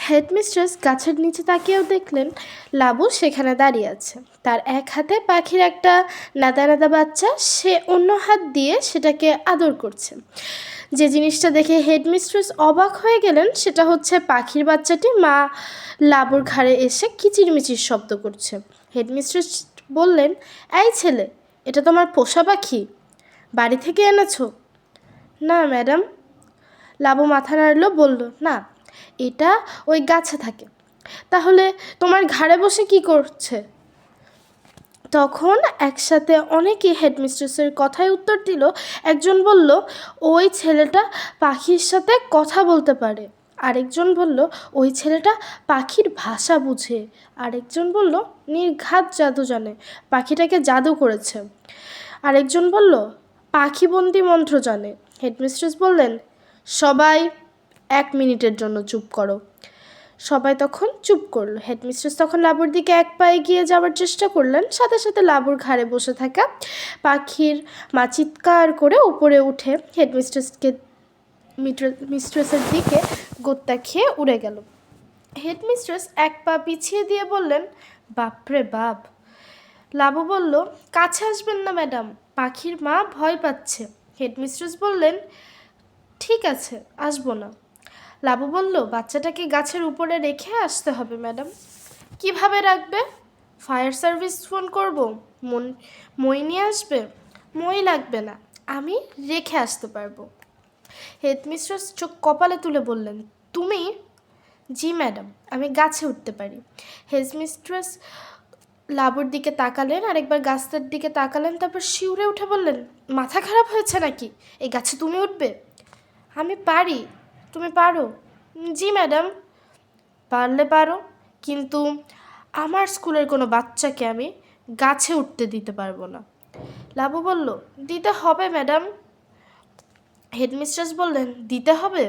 Headmistress গাছের নিচে তাকিয়েও দেখলেন লাবু সেখানে দাঁড়িয়ে আছে। তার এক হাতে পাখির একটা নাদা নাদা বাচ্চা, সে অন্য হাত দিয়ে সেটাকে আদর করছে। যে জিনিসটা দেখে হেডমিস্ট্রেস অবাক হয়ে গেলেন সেটা হচ্ছে পাখির বাচ্চাটি মা লাবুর ঘাড়ে এসে কিচিরমিচির শব্দ করছে। হেডমিস্ট্রেস বললেন, এই ছেলে, এটা তোমার পোষা পাখি? বাড়ি থেকে এনেছো? না ম্যাডাম। লাবু মাথা নাড়ল, বলল, না, এটা ওই গাছে থাকে। তাহলে তোমার ঘাড়ে বসে কি করছে? তখন একসাথে অনেকেই হেডমিস্ট্রেসের কথায় উত্তর দিল। একজন বলল, ওই ছেলেটা পাখির সাথে কথা বলতে পারে। আরেকজন বলল, ওই ছেলেটা পাখির ভাষা বুঝে। আরেকজন বলল, নির্ঘাত জাদু জানে, পাখিটাকে জাদু করেছে। আরেকজন বলল, পাখিবন্দি মন্ত্র জানে। হেডমিস্ট্রেস বললেন, সবাই 1 মিনিটের জন্য চুপ করো। সবাই তখন চুপ করলো। হেডমিস্ট্রেস তখন লাবুর দিকে এক পা এগিয়ে যাওয়ার চেষ্টা করলেন। সাথে সাথে লাবুর ঘাড়ে বসে থাকা পাখির মা চিৎকার করে উপরে উঠে মিস্ট্রেসের দিকে গোত্তা খেয়ে উড়ে গেল। হেডমিস্ট্রেস এক পা পিছিয়ে দিয়ে বললেন, বাপরে বাপ। লাবু বলল, কাছে আসবেন না ম্যাডাম, পাখির মা ভয় পাচ্ছে। হেডমিস্ট্রেস বললেন, ঠিক আছে, আসবো না। লাবু বলল, বাচ্চাটাকে গাছের উপরে রেখে আসতে হবে ম্যাডাম। কিভাবে রাখবে? ফায়ার সার্ভিস ফোন করব? মই নিয়ে আসবে? মই লাগবে না, আমি রেখে আসতে পারবো। হেডমিস্ট্রেস চোখ কপালে তুলে বললেন, তুমি? জি ম্যাডাম, আমি গাছে উঠতে পারি। হেডমিস্ট্রেস লাবুর দিকে তাকালেন, আরেকবার গাছটার দিকে তাকালেন, তারপর শিউরে উঠে বললেন, মাথা খারাপ হয়েছে নাকি? এই গাছে তুমি উঠবে? আমি পারি। তুমি পারো? জি ম্যাডাম। পারলে পারো, কিন্তু আমার স্কুলের কোনো বাচ্চাকে আমি গাছে উঠতে দিতে পারবো না। লাবু বলল, দিতে হবে ম্যাডাম। হেডমিস্ট্রেস বললেন, দিতে হবে?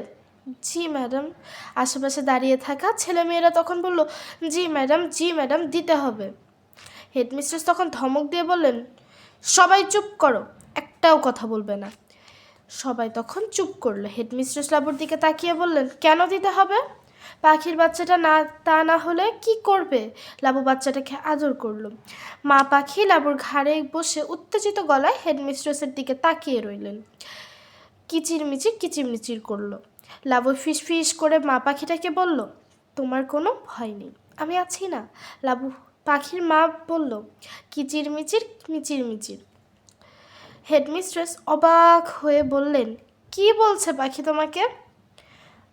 জি ম্যাডাম। আশেপাশে দাঁড়িয়ে থাকা ছেলেমেয়েরা তখন বলল, জি ম্যাডাম, জি ম্যাডাম, দিতে হবে। হেডমিস্ট্রেস তখন ধমক দিয়ে বললেন, সবাই চুপ করো, একটাও কথা বলবে না। সবাই তখন চুপ করলো। হেডমিস্ট্রেস লাবুর দিকে তাকিয়ে বললেন, কেন দিতে হবে? পাখির বাচ্চাটা তা না হলে কি করবে? লাবু বাচ্চাটাকে আদর করলো। মা পাখি লাবুর ঘাড়ে বসে উত্তেজিত গলায় হেডমিস্ট্রেসের দিকে তাকিয়ে রইলেন। কিচিরমিচির কিচিরমিচির করলো। লাবু ফিস করে মা পাখিটাকে বলল, তোমার কোনো ভয় নেই, আমি আছি না? লাবু পাখির মা বলল, কিচিরমিচির মিচির। হেডমিস্ট্রেস অবাক হয়ে বললেন, কি বলছে পাখি তোমাকে?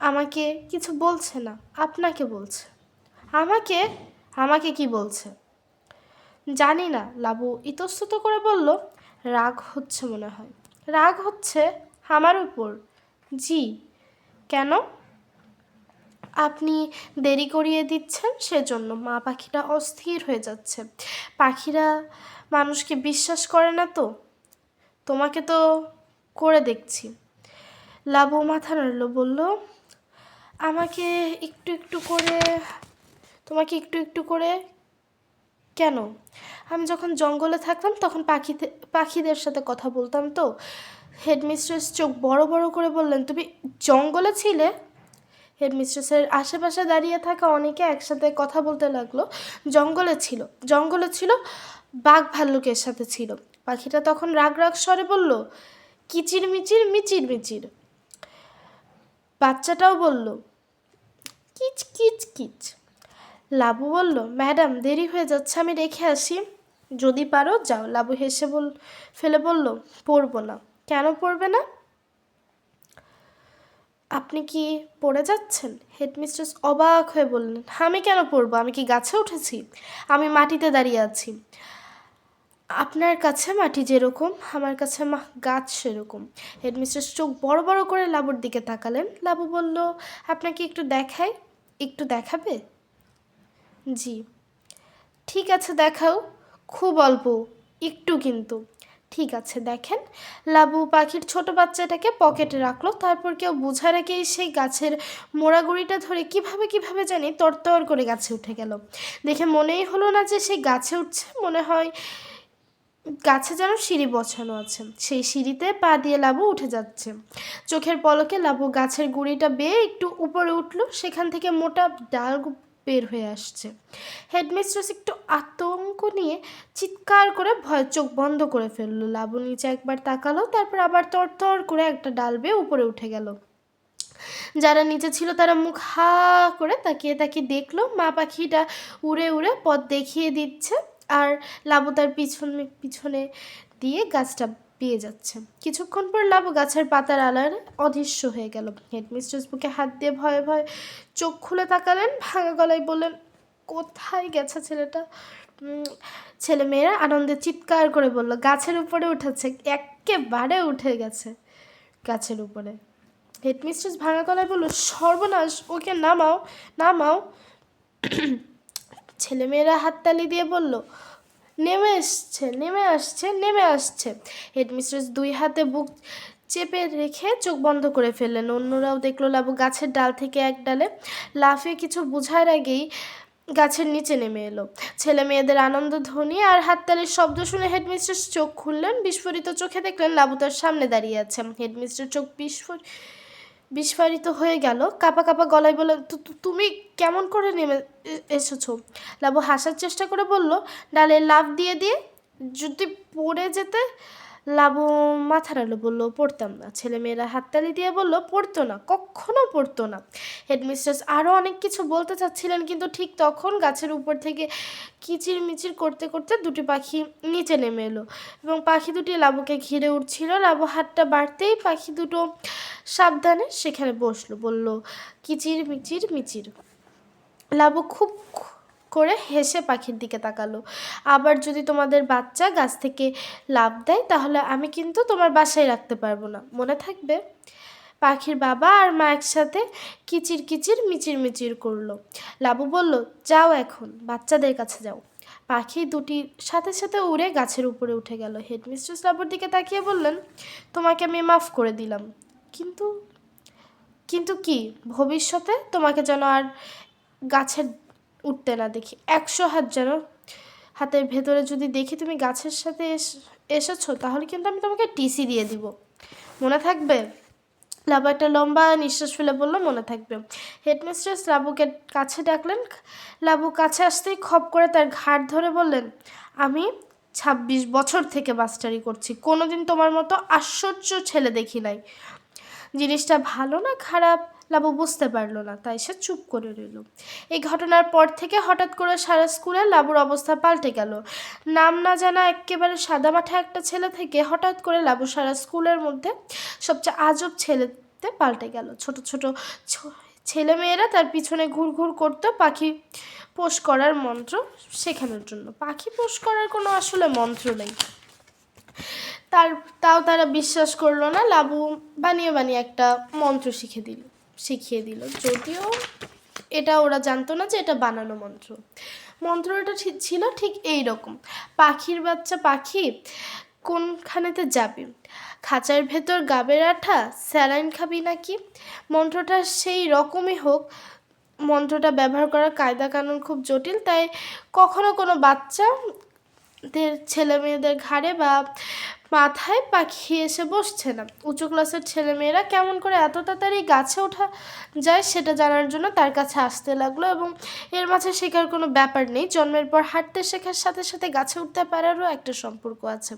আমাকে কিছু বলছে না, আপনাকে বলছে। আমাকে? আমাকে কি বলছে? জানি না। লাবু ইতস্তত করে বলল, রাগ হচ্ছে মনে হয়। রাগ হচ্ছে আমার উপর? জি। কেন? আপনি দেরি করিয়ে দিচ্ছেন সেজন্য। মা পাখিটা অস্থির হয়ে যাচ্ছে। পাখিরা মানুষকে বিশ্বাস করে না তো। তোমাকে তো করে দেখছি। লাবু মাথা নাড়ল, বলল, আমাকে তোমাকে একটু করে কেন? আমি যখন জঙ্গলে থাকতাম তখন পাখিদের সাথে কথা বলতাম তো। হেডমিস্ট্রেস চোখ বড় বড় করে বললেন, তুমি জঙ্গলে ছিলে? হেডমিস্ট্রেসের আশেপাশে দাঁড়িয়ে থাকা অনেকে একসাথে কথা বলতে লাগলো। জঙ্গলে ছিল, বাঘ ভাল্লুকের সাথে ছিল। পাখিটা তখন রাগ স্বরে বলল, মিচির। বাচ্চাটাও বলল, কিচ। লাবু বলল, ম্যাডাম, দেরি হয়ে যাচ্ছে, আমি রেখে আসি। যদি পারো যাও। লাবু হেসে ফেলে বলল, পড়বো না। কেন পড়বে না? আপনি কি পড়ে যাচ্ছেন? হেডমিস্ট্রেস অবাক হয়ে বললেন, আমি কেন পড়বো? আমি কি গাছে উঠেছি? আমি মাটিতে দাঁড়িয়ে আছি। আপনার কাছে মাটি যেরকম, আমার কাছে গাছ সেরকম। হেডমিস্ট্রেস চোখ বড় বড় করে লাবুর দিকে তাকালেন। লাবু বলল, আপনাকে একটু দেখাই। একটু দেখাবে? জি। ঠিক আছে, দেখাও। খুব অল্প একটু কিন্তু। ঠিক আছে, দেখেন। লাবু পাখির ছোট বাচ্চাটাকে পকেটে রাখলো। তারপর কেউ বোঝা রেখেই সেই গাছের মোড়াগুড়িটা ধরে কিভাবে জানি তরতর করে গাছে উঠে গেল। দেখে মনেই হলো না যে সেই গাছে উঠছে, মনে হয় গাছে যেন সিঁড়ি বসানো আছে, সেই সিঁড়িতে পা দিয়ে লাবু উঠে যাচ্ছে। চোখের পলকে লাবু গাছের গুঁড়িটা বেয়ে একটু উপরে উঠল, সেখান থেকে মোটা ডাল বের হয়ে আসছে। হেডমিস্ট্রেস একটু আতঙ্ক নিয়ে চিৎকার করে ভয় চোখ বন্ধ করে ফেললো। লাবু নিচে একবার তাকালো, তারপর আবার তরতর করে একটা ডাল বেয়ে উপরে উঠে গেল। যারা নিচে ছিল তারা মুখ হা করে তাকিয়ে তাকিয়ে দেখলো মা পাখিটা উড়ে উড়ে পথ দেখিয়ে দিচ্ছে, আর লাবু তার পিছনে পিছনে দিয়ে গাছটা পেয়ে যাচ্ছে। কিছুক্ষণ পর লাবু গাছের পাতার আড়ালে অদৃশ্য হয়ে গেল। হেডমিস্ট্রেস বুকে হাত দিয়ে ভয়ে ভয়ে চোখ খুলে তাকালেন, ভাঙা গলায় বললেন, কোথায় গেছে ছেলেটা? ছেলেমেয়েরা আনন্দে চিৎকার করে বলল, গাছের উপরে উঠেছে, একেবারে উঠে গেছে গাছের উপরে। হেডমিস্ট্রেস ভাঙা গলায় বলল, সর্বনাশ, ওকে নামাও নামাও। ছেলেমেয়েরা হাততালি দিয়ে বলল, নেমে আসছে নেমে আসছে নেমে আসছে। হেডমিস্ট্রেস দুই হাতে বুক চেপে রেখে চোখ বন্ধ করে ফেললেন। অন্যরাও দেখলো লাবু গাছের ডাল থেকে এক ডালে লাফিয়ে কিছু বোঝার আগেই গাছের নিচে নেমে এলো। ছেলে মেয়েদের আনন্দ ধ্বনি আর হাততালির শব্দ শুনে হেডমিস্ট্রেস চোখ খুললেন। বিস্ফোরিত চোখে দেখলেন লাবু তার সামনে দাঁড়িয়ে আছে। হেডমিস্ট্রেস চোখ বিস্ফারিত হয়ে গেল, কাঁপা কাঁপা গলায় বলে, তুমি কেমন করে নেমে এসেছো? লাবু হাসার চেষ্টা করে বলল, ডালে লাফ দিয়ে দিয়ে যদি পড়ে যেতে। লাবু মাথা নাড়ল, বলল, পড়তাম না। ছেলেমেয়েরা হাততালি দিয়ে বলল, পড়তো না, কখনো পড়তো না। হেডমিস্ট্রেস আরও অনেক কিছু বলতে চাচ্ছিলেন, কিন্তু ঠিক তখন গাছের উপর থেকে কিচির মিচির করতে করতে দুটি পাখি নিচে নেমে এলো এবং পাখি দুটি লাবুকে ঘিরে উঠছিল। লাবু হাতটা বাড়তেই পাখি দুটো সাবধানে সেখানে বসলো, বলল, কিচির মিচির মিচির। লাবু খুব করে হেসে পাখির দিকে তাকালো। আবার যদি তোমাদের বাচ্চা গাছ থেকে লাফ দেয় তাহলে আমি কিন্তু তোমার বাসায় রাখতে পারবো না, মনে থাকবে? পাখির বাবা আর মা একসাথে কিচির কিচির মিচির মিচির করলো। লাবু বলল, যাও এখন বাচ্চাদের কাছে যাও। পাখি দুটি সাথে সাথে উড়ে গাছের উপরে উঠে গেল। হেডমিস্ট্রেস লাবুর দিকে তাকিয়ে বললেন, তোমাকে আমি মাফ করে দিলাম, কিন্তু কিন্তু কি, ভবিষ্যতে তোমাকে যেন আর গাছের উঠতে না দেখি। 100 হাত যেন হাতের ভেতরে যদি দেখি তুমি গাছের সাথে এসেছো, তাহলে কিন্তু আমি তোমাকে টিসি দিয়ে দিব, মনে থাকবে? লাবু একটা লম্বা নিঃশ্বাস ফেলে বলল, মনে থাকবে। হেডমিস্ট্রেস লাবুকে কাছে ডাকলেন। লাবু কাছে আসতেই খপ করে তার ঘাড় ধরে বললেন, আমি 26 বছর থেকে মাস্টারি করছি, কোনোদিন তোমার মতো আশ্চর্য ছেলে দেখি নাই। জিনিসটা ভালো না খারাপ লাবু বুঝতে পারলো না, তাই সে চুপ করে রইল। এই ঘটনার পর থেকে হঠাৎ করে সারা স্কুলে লাবুর অবস্থা পাল্টে গেল। নাম না জানা একেবারে সাদামাঠা একটা ছেলে থেকে হঠাৎ করে লাবু সারা স্কুলের মধ্যে সবচেয়ে আজব ছেলেতে পাল্টে গেল। ছোট ছোট ছেলেমেয়েরা তার পিছনে ঘুরঘুর করতো পাখি পোষ করার মন্ত্র শেখানোর জন্য। পাখি পোষ করার কোনো আসলে মন্ত্র নেই, তাও তারা বিশ্বাস করলো না। লাবু বানিয়ে বানিয়ে একটা মন্ত্র শিখিয়ে দিল, যদিও এটা ওরা জানতো না যে এটা বানানো মন্ত্র। মন্ত্রটা ছিল ঠিক এই রকম, পাখির বাচ্চা পাখি কোনখানেতে যাবি, খাঁচার ভেতর গাবের আঠা, স্যালাইন খাবি নাকি। মন্ত্রটা সেই রকমই হোক, মন্ত্রটা ব্যবহার করার কায়দা কানুন খুব জটিল, তাই কখনো কোনো বাচ্চাদের ছেলে মেয়েদের ঘাড়ে বা মাথায় পাখি এসে বসছে না। উঁচু ক্লাসের ছেলেমেয়েরা কেমন করে এত তাড়াতাড়ি গাছে ওঠা যায় সেটা জানার জন্য তার কাছে আসতে লাগলো, এবং এর মাঝে শেখার কোনো ব্যাপার নেই। জন্মের পর হাঁটতে শেখার সাথে সাথে গাছে উঠতে পারারও একটা সম্পর্ক আছে।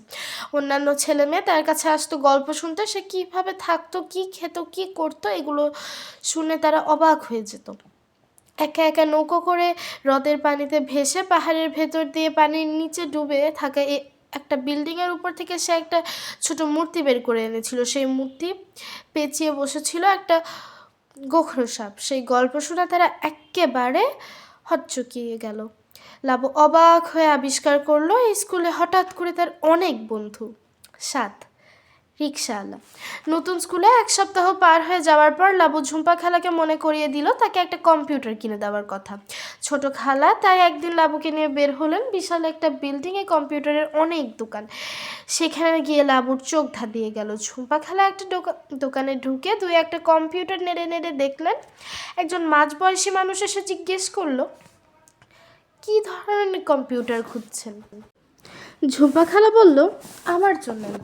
অন্যান্য ছেলে মেয়ে তার কাছে আসতো গল্প শুনতে, সে কীভাবে থাকতো, কী খেত, কী করতো, এগুলো শুনে তারা অবাক হয়ে যেত। একা একা নৌকো করে হ্রদের পানিতে ভেসে পাহাড়ের ভেতর দিয়ে পানির নিচে ডুবে থাকা একটা বিল্ডিংয়ের উপর থেকে সে একটা ছোট মূর্তি বের করে এনেছিল। সেই মূর্তি পেঁচিয়ে বসেছিল একটা গোখরো সাপ। সেই গল্প শুনে তারা একেবারে হকচকিয়ে গেল। লাবু অবাক হয়ে আবিষ্কার করলো এই স্কুলে হঠাৎ করে তার অনেক বন্ধু। 7 রিক্সাওয়ালা। নতুন স্কুলে 1 সপ্তাহ পার হয়ে যাওয়ার পর লাবু ঝুম্পা খালাকে মনে করিয়ে দিল তাকে একটা কম্পিউটার কিনে দেওয়ার কথা। ছোট খালা তাই একদিন লাবুকে নিয়ে বের হলেন। বিশাল একটা বিল্ডিংয়ে কম্পিউটারের অনেক দোকান। সেখানে গিয়ে লাবুর চোখ ধাঁধিয়ে গেল। ঝুম্পা খালা একটা দোকানে ঢুকে 2-1টা কম্পিউটার নেড়ে নেড়ে দেখলেন। একজন মাঝবয়সী মানুষ এসে জিজ্ঞেস করলো, কী ধরনের কম্পিউটার খুঁজছেন? ঝুম্পা খালা বলল, আমার জন্য না।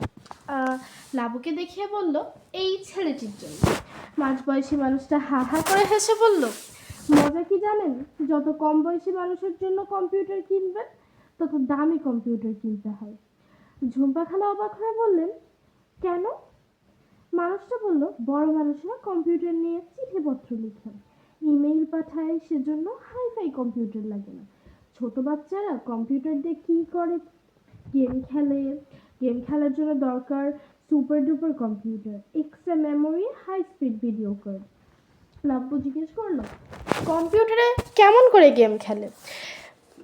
আহ, লাবুকে দেখিয়ে বলল, এই ছেলেটির জন্য। মাঝবয়সী মানুষটা হা হা করে হেসে বলল, মজা কি জানেন, যত কম বয়সী মানুষের জন্য কম্পিউটার কিনবেন তত দামি কম্পিউটার কিনতে হয়। ঝুম্পা খালা অবাক হয়ে বললেন, কেন? মানুষটা বলল, বড় মানুষরা কম্পিউটার নিয়ে চিঠিপত্র লিখেন, ইমেইল পাঠায়, সেজন্য হাইফাই কম্পিউটার লাগে না। ছোট বাচ্চারা কম্পিউটার দিয়ে কী করে? গেম খেলে। গেম খেলার জন্য দরকার super duper computer, extra memory, high speed video card. Labbu জিজ্ঞেস করলো, কম্পিউটারে কেমন করে গেম খেলে?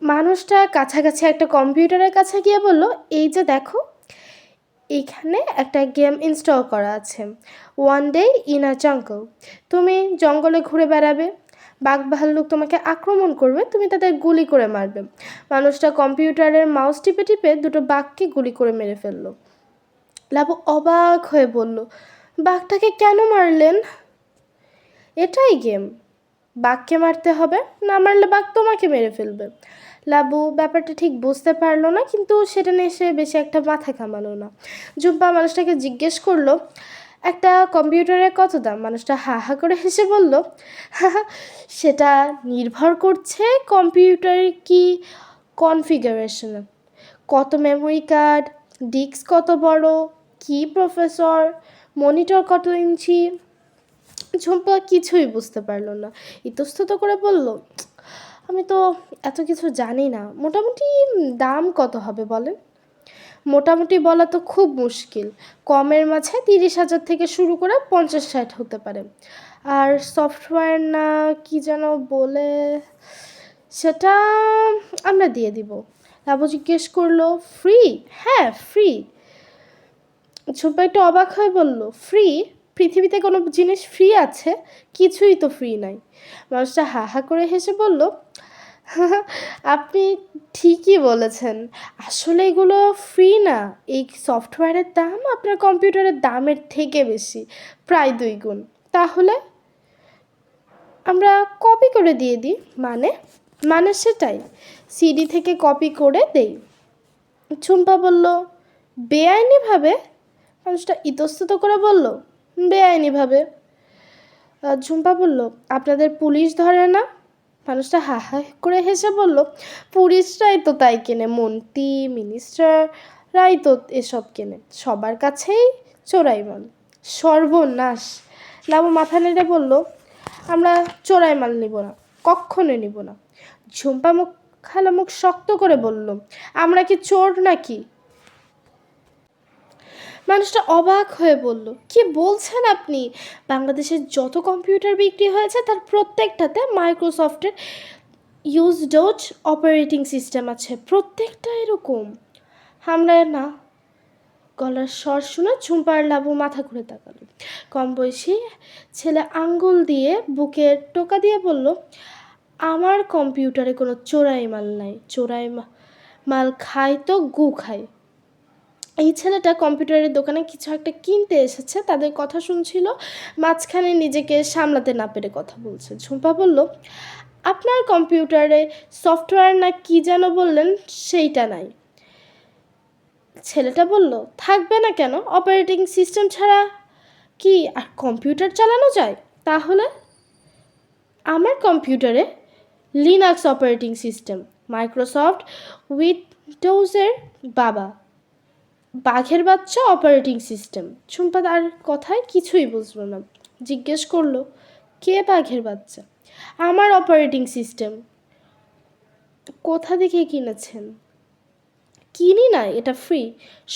মানুষটা কাছাকাছি একটা কম্পিউটারের কাছে গিয়ে বলল, এই যে দেখো, এখানে একটা গেম ইনস্টল করা আছে, ওয়ান ডে ইন আ জঙ্গল। তুমি জঙ্গলে ঘুরে বেড়াবে, বাঘ ভাল্লুক তোমাকে আক্রমণ করবে, তুমি তাদের গুলি করে মারবে। মানুষটা কম্পিউটারের মাউস টিপে টিপে দুটো বাঘকে গুলি করে মেরে ফেললো। লাবু অবাক হয়ে বলল, বাঘটাকে কেন মারলেন? এটাই গেম, বাঘকে মারতে হবে, না মারলে বাঘ তোমাকে মেরে ফেলবে। লাবু ব্যাপারটা ঠিক বুঝতে পারলো না, কিন্তু সেটা নিয়ে সে বেশি একটা মাথা ঘামালো না। ঝুম্পা মানুষটাকে জিজ্ঞেস করলো, একটা কম্পিউটারের কত দাম? মানুষটা হা হা করে হেসে বলল, সেটা নির্ভর করছে কম্পিউটারের কি কনফিগারেশন, কত মেমোরি কার্ড, ডিস্ক কত বড়, কি প্রসেসর, মনিটর কত ইঞ্চি। ঝুম্পা কিছুই বুঝতে পারলো না, ইতস্তত করে বলল, আমি তো এত কিছু জানি না, মোটামুটি দাম কত হবে বলেন? মোটামুটি বলা তো খুব মুশকিল, কমের মাঝে 30,000 থেকে শুরু করে 50-60 হতে পারে। আর সফটওয়্যার না কি যেন বলে, সেটা আমরা দিয়ে দিব। লাবু জিজ্ঞেস করলো, ফ্রি? হ্যাঁ ফ্রি। ঝুম্পা একটু অবাক হয়ে বলল, ফ্রি? পৃথিবীতে কোনো জিনিস ফ্রি আছে? কিছুই তো ফ্রি নাই। মানুষটা হা হা করে হেসে বলল, আপনি ঠিকই বলেছেন, আসলে এগুলো ফ্রি না। এই সফটওয়্যারের দাম আপনার কম্পিউটারের দামের থেকে বেশি, প্রায় 2 গুণ। তাহলে আমরা কপি করে দিয়ে দিই। মানে? মানে সেটাই, সিডি থেকে কপি করে দেই। ঝুম্পা বলল, বেআইনিভাবে? মানুষটা ইতস্তত করে বলল, বেআইনিভাবে। ঝুম্পা বলল, আপনাদের পুলিশ ধরে না? মানুষটা হা হা করে হেসে বলল, পুলিশরাই তো তাই কেনে, মন্ত্রী মিনিস্টাররাই তো এসব কেনে, সবার কাছেই চোরাই মাল। সর্বনাশ। লাবু মাথা নেড়ে বলল, আমরা চোরাই মাল নিব না, কক্ষণে নিব না। ঝুম্পা মুখ শক্ত করে বলল, আমরা কি চোর নাকি? মানুষটা অবাক হয়ে বলল, কি বলছেন আপনি? বাংলাদেশের যত কম্পিউটার বিক্রি হয়েছে তার প্রত্যেকটাতে মাইক্রোসফটের ইউজডোজ অপারেটিং সিস্টেম আছে, প্রত্যেকটা এরকম। আমরা না। গলার স্বর শুনে ঝুম্পার লাবু মাথা ঘুরে তাকালো। কম বয়সী ছেলে আঙ্গুল দিয়ে বুকে টোকা দিয়ে বলল, আমার কম্পিউটারে কোনো চোরাই মাল নাই, চোরাই মাল খায় তো গু খায়। এই ছেলেটা কম্পিউটারের দোকানে কিছু একটা কিনতে এসেছে, তাদের কথা শুনছিল, মাঝখানে নিজেকে সামলাতে না পেরে কথা বলছে। ঝুম্পা বলল, আপনার কম্পিউটারে সফটওয়্যার না কি যেন বললেন, সেইটা নাই। ছেলেটা বলল, থাকবে না কেন? অপারেটিং সিস্টেম ছাড়া কি আর কম্পিউটার চালানো যায়? তাহলে আমার কম্পিউটারে লিনাক্স অপারেটিং সিস্টেম, মাইক্রোসফট উইন্ডোজের বাবা, বাঘের বাচ্চা অপারেটিং সিস্টেম। ঝুম্পা তার কথায় কিছুই বুঝলো না, জিজ্ঞেস করলো, কে বাঘের বাচ্চা? আমার অপারেটিং সিস্টেম। কোথা থেকে কিনেছেন? কিনি না, এটা ফ্রি,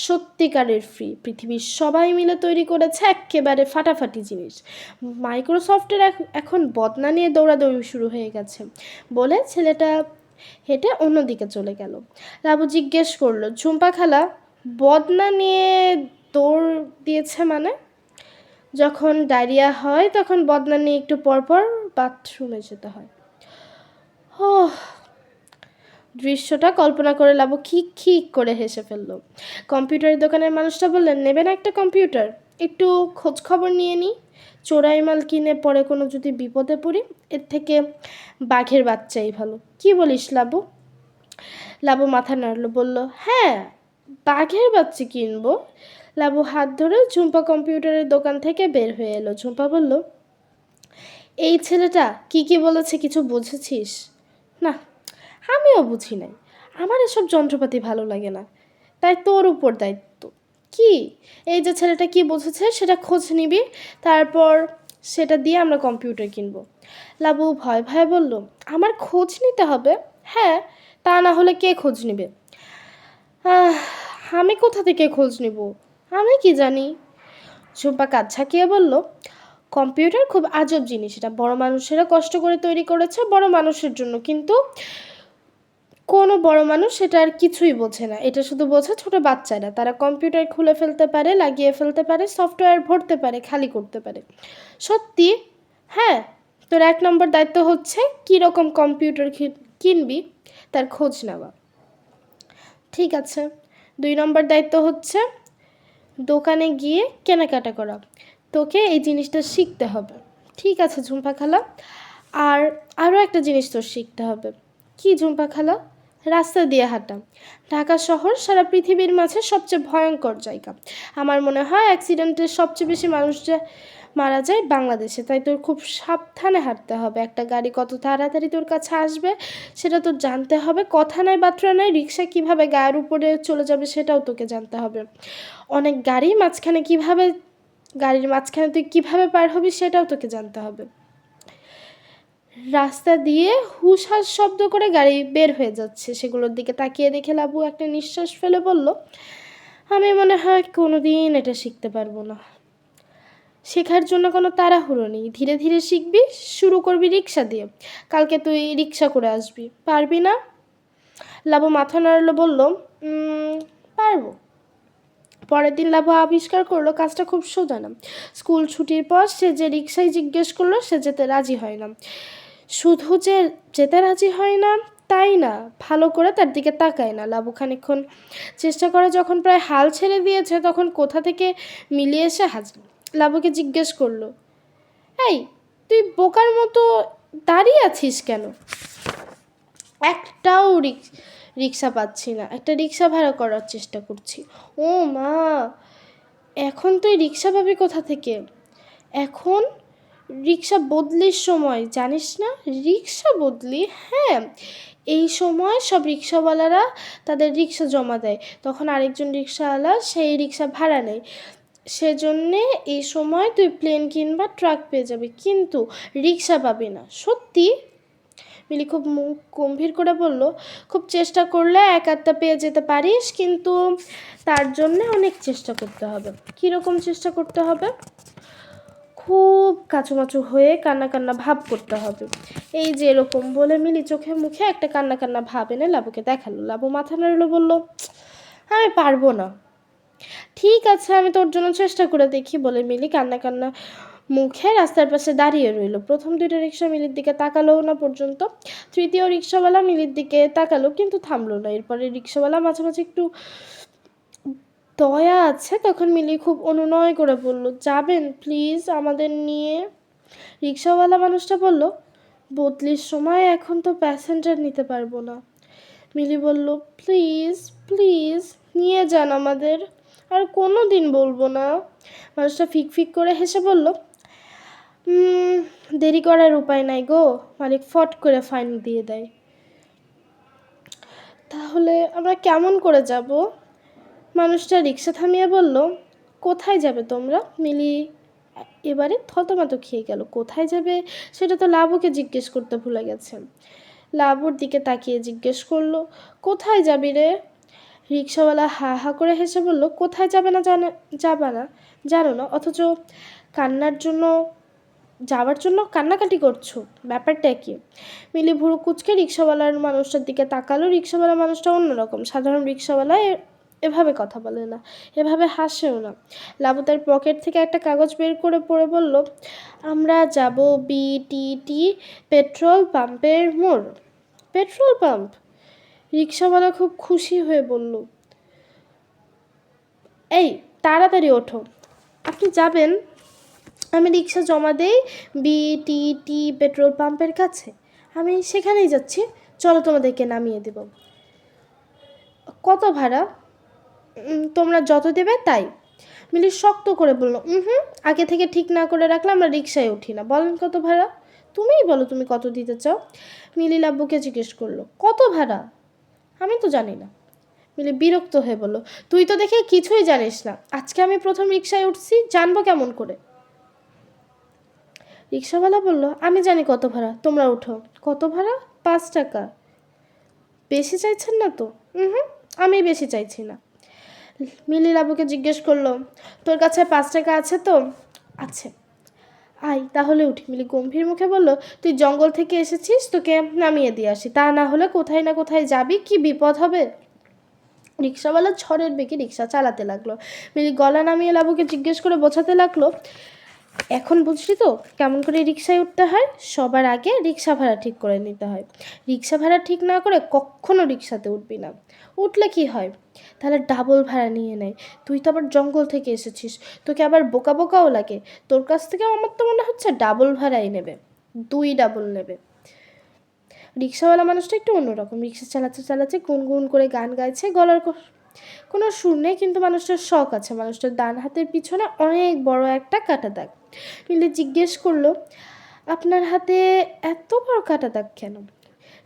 সত্যিকারের ফ্রি, পৃথিবীর সবাই মিলে তৈরি করেছে, একেবারে ফাটাফাটি জিনিস। মাইক্রোসফটের এখন বদনা নিয়ে দৌড়াদৌড়ি শুরু হয়ে গেছে, বলে ছেলেটা হেঁটে অন্যদিকে চলে গেল। রাবু জিজ্ঞেস করলো, ঝুম্পা খালা, বদনা নিয়ে দৌড় দিয়েছে মানে? যখন ডায়রিয়া হয় তখন বদনা নিয়ে একটু পরপর বাথরুমে যেতে হয়। ও, দৃশ্যটা কল্পনা করে লাবু খিক খিক করে হেসে ফেললো। কম্পিউটারের দোকানের মানুষটা বললেন, নেবেন একটা কম্পিউটার? একটু খোঁজ খবর নিয়ে নিই, চোরাই মাল কিনে পরে কোনো যদি বিপদে পড়ি, এর থেকে বাঘের বাচ্চাই ভালো। কি বলিস লাবু? লাবু মাথা নাড়লো, বলল, হ্যাঁ বাঘের বাচ্চা কিনবো? লাবু হাত ধরে ঝুম্পা কম্পিউটারের দোকান থেকে বের হয়ে এলো। ঝুম্পা বলল, এই ছেলেটা কি কি বলেছে কিছু বুঝেছিস? না, আমিও বুঝি নাই। আমার এসব যন্ত্রপাতি ভালো লাগে না, তাই তোর উপর দায়িত্ব। কি? এই যে ছেলেটা কি বুঝেছে সেটা খোঁজ নিবি, তারপর সেটা দিয়ে আমরা কম্পিউটার কিনবো। লাবু ভয় ভয় বলল, আমার খোঁজ নিতে হবে? হ্যাঁ, তা না হলে কে খোঁজ নেবে? আমি কোথা থেকে খোঁজ নিব? আমি কি জানি? ঝুম্পা কাঁধ ঝাঁকিয়ে বলল, কম্পিউটার খুব আজব জিনিস, এটা বড় মানুষেরা কষ্ট করে তৈরি করেছে বড় মানুষের জন্য, কিন্তু কোনো বড় মানুষ সেটা আর কিছুই বোঝে না। এটা শুধু বোঝে ছোট বাচ্চারা। তারা কম্পিউটার খুলে ফেলতে পারে, লাগিয়ে ফেলতে পারে, সফটওয়্যার ভরতে পারে, খালি করতে পারে। সত্যি? হ্যাঁ। তোর 1 নম্বর দায়িত্ব হচ্ছে কীরকম কম্পিউটার কিনবি তার খোঁজ নেওয়া। ঠিক আছে। 2 নম্বর দায়িত্ব হচ্ছে দোকানে গিয়ে কেনাকাটা করা। তোকে এই জিনিসটা শিখতে হবে। ঠিক আছে ঝুম্পা খালা। আর আরও একটা জিনিস তোর শিখতে হবে। কি ঝুম্পা খালা? রাস্তা দিয়ে হাঁটা। ঢাকা শহর সারা পৃথিবীর মাঝে সবচেয়ে ভয়ঙ্কর জায়গা। আমার মনে হয় অ্যাক্সিডেন্টে সবচেয়ে বেশি মানুষ যে মারা যায় বাংলাদেশে, তাই তোর খুব সাবধানে হাঁটতে হবে। একটা গাড়ি কত তাড়াতাড়ি তোর কাছে আসবে সেটা তোর জানতে হবে। কথা নয় বার্তা নয়, রিক্সা কীভাবে গায়ের উপরে চলে যাবে সেটাও তোকে জানতে হবে। অনেক গাড়ির মাঝখানে তুই কীভাবে পার হবি সেটাও তোকে জানতে হবে। রাস্তা দিয়ে হুশহাস শব্দ করে গাড়ি বের হয়ে যাচ্ছে, সেগুলোর দিকে তাকিয়ে দেখে লাবু একটা নিঃশ্বাস ফেলে বলল, আমি মনে হয় কোনো দিন এটা শিখতে পারবো না। শেখার জন্য কোনো তাড়াহুড়ো নেই, ধীরে ধীরে শিখবি। শুরু করবি রিক্সা দিয়ে, কালকে তুই রিক্সা করে আসবি। পারবি না? লাবু মাথা নাড়লো, বলল, পারবো। পরের দিন লাবু আবিষ্কার করলো কাজটা খুব সোজা না। স্কুল ছুটির পর সে যে রিক্সায় জিজ্ঞেস করলো, সে যেতে রাজি হয় না। শুধু যে যেতে রাজি হয় না তাই না, ভালো করে তার দিকে তাকায় না। লাবু খানিকক্ষণ চেষ্টা করে যখন প্রায় হাল ছেড়ে দিয়েছে, তখন কোথা থেকে মিলিয়ে এসে হাজির। লাবুকে জিজ্ঞেস করলো, এই তুই বোকার মতো দাঁড়িয়ে আছিস কেন? একটাও রিক্সা পাচ্ছি না, একটা রিক্সা ভাড়া করার চেষ্টা করছি। ও মা, এখন তুই রিক্সা পাবি কোথা থেকে? এখন রিক্সা বদলির সময়, জানিস না? রিক্সা বদলি? হ্যাঁ, এই সময় সব রিক্সাওয়ালারা তাদের রিক্সা জমা দেয়, তখন আরেকজন রিক্সাওয়ালা সেই রিক্সা ভাড়া নেয়। সেজন্যে এই সময় তুই প্লেন কিংবা ট্রাক পেয়ে যাবি, কিন্তু রিক্সা পাবি না। সত্যি? মিলি খুব মুখ গম্ভীর করে বলল, খুব চেষ্টা করলে এক আধটা পেয়ে যেতে পারিস, কিন্তু তার জন্যে অনেক চেষ্টা করতে হবে। কীরকম চেষ্টা করতে হবে? খুব কাচুমাচু হয়ে কান্না কান্না ভাব করতে হবে। এই যে এরকম বলে মিলি চোখে মুখে একটা কান্না কান্না ভাব এনে লাবুকে দেখালো। লাবু মাথা নাড়লো, বলল, আমি পারবো না। ঠিক আছে, আমি তোর জন্য চেষ্টা করে দেখি, বলে মিলি কান্না কান্না মুখে রাস্তার পাশে দাঁড়িয়ে রইল। প্রথম 2টা রিক্সা মিলির দিকে তাকালোও না পর্যন্ত। তৃতীয় রিক্সাওয়ালা মিলির দিকে তাকালো, কিন্তু থামলো না। এরপরে রিক্সাওয়ালা মাঝামাঝি একটু দয়া আছে, তখন মিলি খুব অনুনয় করে বলল, যাবেন প্লিজ আমাদের নিয়ে? রিক্সাওয়ালা মানুষটা বলল, বদলির সময় এখন তো প্যাসেঞ্জার নিতে পারবো না। মিলি বলল, প্লিজ প্লিজ নিয়ে যান আমাদের, আর কোনো দিন বলবো না। মানুষটা ফিক ফিক করে হেসে বলল, দেরি করার উপায় নাই গো, মালিক ফট করে ফাইন দিয়ে দেয়। তাহলে আমরা কেমন করে যাব? মানুষটা রিক্সা থামিয়ে বলল, কোথায় যাবে তোমরা? মিলি এবারে থতমত খেয়ে গেল। কোথায় যাবে সেটা তো লাবুকে জিজ্ঞেস করতে ভুলে গেছে। লাবুর দিকে তাকিয়ে জিজ্ঞেস করলো, কোথায় যাবি রে? রিক্সাওয়ালা হা হা করে হেসে বলল, কোথায় যাবে না জানো না, অথচ যাওয়ার জন্য কান্নাকাটি করছো, ব্যাপারটা কি? মিলি ভুরু কুচকে রিক্সাওয়ালার মানুষটার দিকে তাকালো। রিক্সাওয়ালা মানুষটা অন্যরকম। সাধারণ রিক্সাওয়ালা এভাবে কথা বলে না, এভাবে হাসেও না। লাবু তার পকেট থেকে একটা কাগজ বের করে পড়ে বলল, আমরা যাব BTT পেট্রোল পাম্পের মোড়। Petrol pump? রিক্সাওয়ালা খুব খুশি হয়ে বলল, এই তাড়াতাড়ি ওঠো, আপনি যাবেন? আমি রিক্সা জমা দেই BTT পেট্রোল পাম্পের কাছে, আমি সেখানেই যাচ্ছি, চলো তোমাদেরকে নামিয়ে দেব। কত ভাড়া? তোমরা যত দেবে তাই। মিলি শক্ত করে বলল, আগে থেকে ঠিক না করে রাখলে আমরা রিক্সায় উঠি না। বলেন কত ভাড়া? তুমিই বলো তুমি কত দিতে চাও। মিলি লাব্বুকে জিজ্ঞেস করলো, কত ভাড়া? আমি তো জানি না। মিলি বিরক্ত হয়ে বলল, তুই তো দেখে কিছুই জানিস না। আজকে আমি প্রথম রিক্সায় উঠছি, জানবো কেমন করে? রিক্সাওয়ালা বলল, আমি জানি কত ভাড়া, তোমরা উঠো। কত ভাড়া? 5 টাকা। বেশি চাইছেন না তো? আমি বেশি চাইছি না। মিলি লাবুকে জিজ্ঞেস করলো, তোর কাছে 5 টাকা আছে তো? আছে। আয় তাহলে উঠি। মিলি গম্ভীর মুখে বলল, তুই জঙ্গল থেকে এসেছিস, তোকে নামিয়ে দিয়ে আসি, তা না হলে কোথায় না কোথায় যাবি, কি বিপদ হবে। রিক্সাওয়ালা ঝড়ের বেগে রিক্সা চালাতে লাগলো। মিলি গলা নামিয়ে লাবুকে জিজ্ঞেস করে বোঝাতে লাগলো, এখন বুঝলি তো কেমন করে রিক্সায় উঠতে হয়? সবার আগে রিক্সা ভাড়া ঠিক করে নিতে হয়। রিক্সা ভাড়া ঠিক না করে কখনো রিক্সাতে উঠবি না। উঠলে কি হয়? তাহলে ডাবল ভাড়া নিয়ে নেয়। তুই তো আবার জঙ্গল থেকে এসেছিস, তোকে আবার বোকা বোকাও লাগে। তোর কাছ থেকে আমার তো মনে হচ্ছে ডাবল ভাড়াই নেবে, 2 ডাবল নেবে। রিক্সাওয়ালা মানুষটা একটু অন্যরকম। রিক্সা চালাতে চালাতে গুনগুন করে গান গাইছে, গলার কোনো সুর নেই, কিন্তু মানুষটার শখ আছে। মানুষটার ডান হাতের পিছনে অনেক বড় একটা কাটা দাগ। মিলি জিজ্ঞেস করলো, আপনার হাতে এত বড় কাটা দাগ কেন?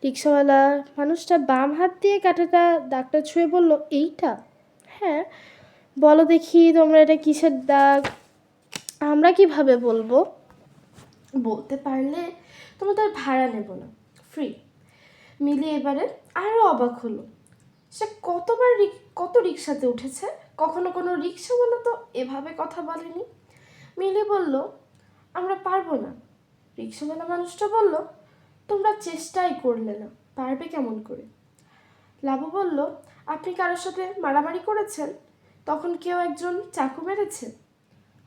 রিক্সাওয়ালা মানুষটা বাম হাত দিয়ে কাটাটা দাগটা ছুঁয়ে বলল, এইটা? হ্যাঁ। বলো দেখি তোমরা এটা কিসের দাগ? আমরা কিভাবে বলবো? বলতে পারলে তোমাদের ভাড়া নেব না, ফ্রি। মিলি এবারে আরও অবাক হলো। সে কত রিক্সাতে উঠেছে, কখনো কোনো রিক্সাওয়ালা তো এভাবে কথা বলেনি। মিলি বলল, আমরা পারবো না। রিক্সাওয়ালা মানুষটা বলল, তোমরা চেষ্টাই করলে না, পারবে কেমন করে? লাবু বলল, আপনি কারোর সাথে মারামারি করেছেন? তখন কেউ একজন চাকু মেরেছে?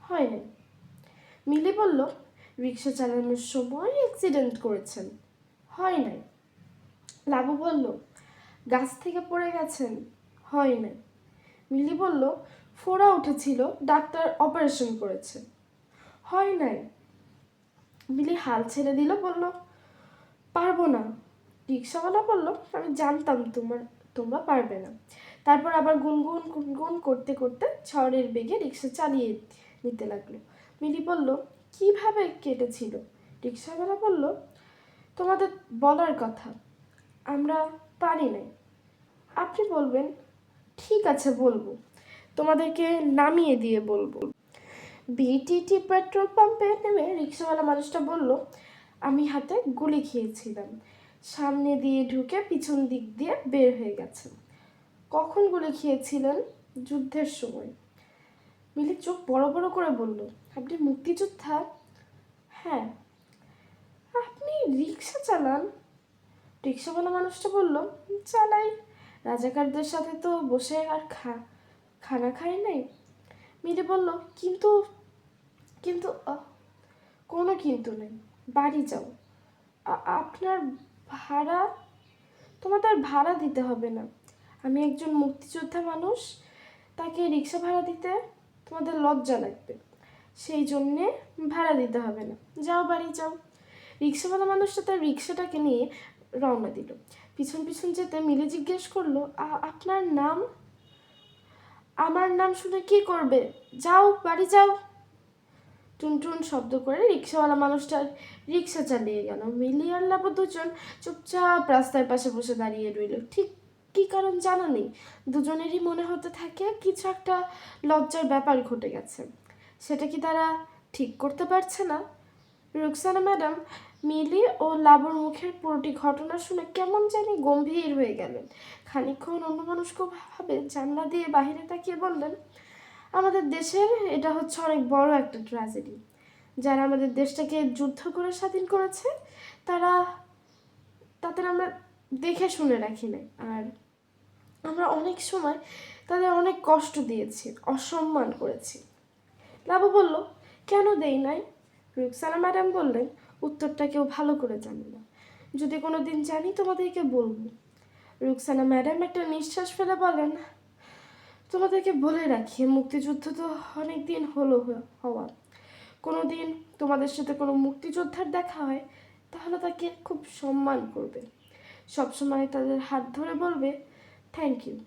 হয় নাই। মিলি বলল, রিক্সা চালানোর সময় অ্যাক্সিডেন্ট করেছেন? হয় নাই। লাবু বলল, গাছ থেকে পড়ে গেছেন? হয় নাই। মিলি বলল, ফোড়া উঠেছিল, ডাক্তার অপারেশন করেছে? হয় নাই। মিলি হাল ছেড়ে দিল, বলল, পারবো না। রিক্সাওয়ালা বলল, আমি জানতাম তোমরা পারবে না। তারপর আবার গুনগুন গুনগুন করতে করতে ঝড়ের বেগে রিক্সা চালিয়ে নিতে লাগলো। মিলি বলল, কিভাবে কেটেছিল? রিক্সাওয়ালা বলল, তোমাদের বলার কথা, আমরা পারি নাই। আপনি বলবেন? ঠিক আছে বলবো, তোমাদেরকে নামিয়ে দিয়ে বলবো। ভিটিটি পেট্রোল পাম্পে নেমে রিক্সাওয়ালা মানুষটা বলল, আমি হাতে গুলি খেয়েছিলাম, সামনে দিয়ে ঢুকে পিছন দিক দিয়ে বের হয়ে গেছে। কখন গুলি খেয়েছিলেন? যুদ্ধের সময়। মিলি চোখ বড় বড় করে বলল, আপনি মুক্তিযোদ্ধা? হ্যাঁ। আপনি রিক্সা চালান? রিক্সাওয়ালা মানুষটা বলল, চালাই। রাজাকারদের সাথে তো বসে আর খানা খাই নাই। মিলি বলল, কিন্তু কিন্তু কোনো কিন্তু নেই, বাড়ি যাও। আপনার ভাড়া? তোমাদের ভাড়া দিতে হবে না। আমি একজন মুক্তিযোদ্ধা মানুষ, তাকে রিক্সা ভাড়া দিতে তোমাদের লজ্জা লাগবে, সেই জন্যে ভাড়া দিতে হবে না। যাও, বাড়ি যাও। রিক্সাওয়ালা মানুষটা তার রিক্সাটাকে নিয়ে রওনা দিল। পিছন পিছন যেতে মিলি জিজ্ঞেস করলো, আপনার নাম? আমার নাম শুনে কি করবে? যাও, বাড়ি যাও। টুনটুন শব্দ করে রিক্সাওয়ালা মানুষটার রিক্সা চালিয়ে গেল। মিলি আর লাবু দুজন চুপচাপ রাস্তার পাশে বসে দাঁড়িয়ে রইল। ঠিক কী কারণ জানা নেই, দুজনেরই মনে হতে থাকে কিছু একটা লজ্জার ব্যাপার ঘটে গেছে। সেটা কি তারা ঠিক করতে পারছে না? রুকসানা ম্যাডাম মিলি ও লাবুর মুখের পুরোটি ঘটনা শুনে কেমন জানি গম্ভীর হয়ে গেলেন। খানিকক্ষণ অন্যমনস্কভাবে জানলা দিয়ে বাহিরে তাকিয়ে বললেন, আমাদের দেশের এটা হচ্ছে অনেক বড় একটা ট্র্যাজেডি। যারা আমাদের দেশটাকে যুদ্ধ করে স্বাধীন করেছে তাদের আমরা দেখে শুনে রাখি না, আর আমরা অনেক সময় তাদের অনেক কষ্ট দিয়েছি, অসম্মান করেছি। লাবু বলল, কেন দেই নাই? রুকসানা ম্যাডাম বললেন, উত্তরটা কেউ ভালো করে জানে না, যদি কোনো দিন জানি তোমাদেরকে বলবো। রুকসানা ম্যাডাম একটা নিঃশ্বাস ফেলে বলেন, তোমাদেরকে বলে রাখি, মুক্তিযুদ্ধ তো অনেক দিন হলো হওয়া। কোনো দিন তোমাদের সাথে কোনো মুক্তিযোদ্ধার দেখা হয় তাহলে তাকে খুব সম্মান করবে, সবসময় তাদের হাত ধরে বলবে থ্যাংক ইউ।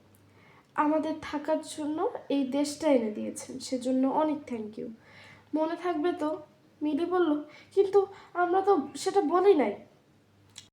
আমাদের থাকার জন্য এই দেশটা এনে দিয়েছেন, সেজন্য অনেক থ্যাংক ইউ। মনে থাকবে তো? মিলি বলল, কিন্তু আমরা তো সেটা বলি নাই।